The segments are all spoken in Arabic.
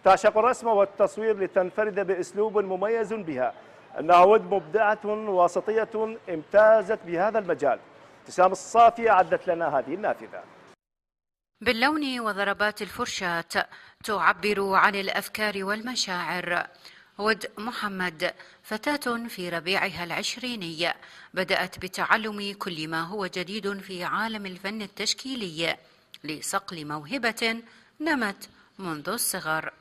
تعشق الرسم والتصوير لتنفرد بأسلوب مميز بها. نعود مبدعة وسطية امتازت بهذا المجال. ابتسام الصافي أعدت لنا هذه النافذة. باللون وضربات الفرشاة تعبر عن الأفكار والمشاعر. ود محمد فتاة في ربيعها العشريني، بدأت بتعلم كل ما هو جديد في عالم الفن التشكيلي لصقل موهبة نمت منذ الصغر.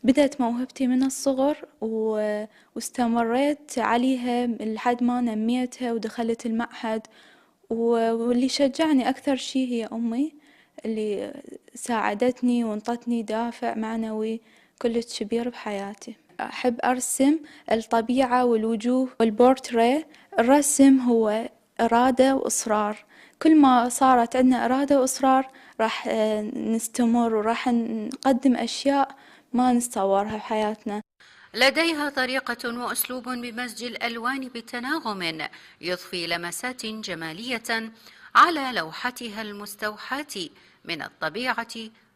بدأت موهبتي من الصغر واستمريت عليها لحد ما نميتها ودخلت المعهد. واللي شجعني أكثر شيء هي أمي، اللي ساعدتني وانطتني دافع معنوي كلش كبير بحياتي. أحب أرسم الطبيعة والوجوه والبورتريه. الرسم هو إرادة وإصرار، كل ما صارت عندنا إرادة وإصرار راح نستمر وراح نقدم أشياء ما نتصورها بحياتنا. لديها طريقة وأسلوب بمزج الألوان بتناغم يضفي لمسات جمالية على لوحتها المستوحاة من الطبيعة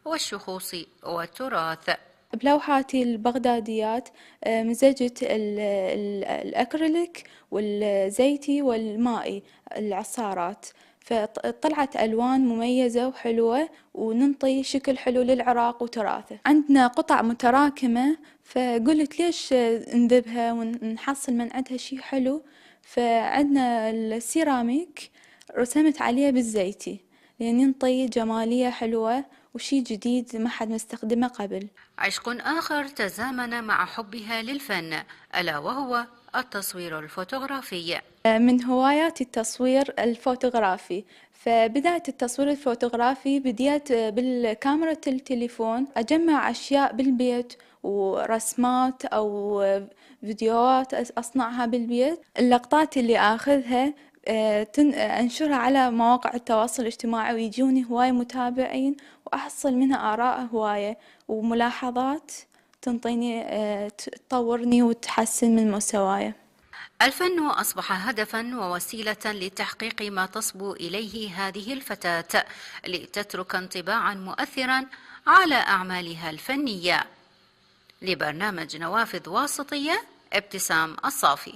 والشخوص والتراث. بلوحاتي البغداديات مزجت الأكريليك والزيتي والمائي العصارات، فطلعت ألوان مميزة وحلوة وننطي شكل حلو للعراق وتراثه. عندنا قطع متراكمة فقلت ليش نذبها ونحصل من عندها شي حلو، فعندنا السيراميك رسمت عليه بالزيتي لأن ينطي جمالية حلوة وشي جديد ما حد مستخدمه قبل. عشق آخر تزامن مع حبها للفن ألا وهو التصوير الفوتوغرافي. من هواياتي التصوير الفوتوغرافي، فبدأت التصوير الفوتوغرافي بديت بالكاميرا التليفون أجمع أشياء بالبيت ورسمات أو فيديوهات أصنعها بالبيت. اللقطات اللي أخذها أنشرها على مواقع التواصل الاجتماعي ويجوني هواية متابعين وأحصل منها آراء هواية وملاحظات تنطيني تطورني وتحسن من مستواي. الفن أصبح هدفا ووسيلة لتحقيق ما تصبو إليه هذه الفتاة لتترك انطباعا مؤثرا على أعمالها الفنية. لبرنامج نوافذ واسطية، ابتسام الصافي.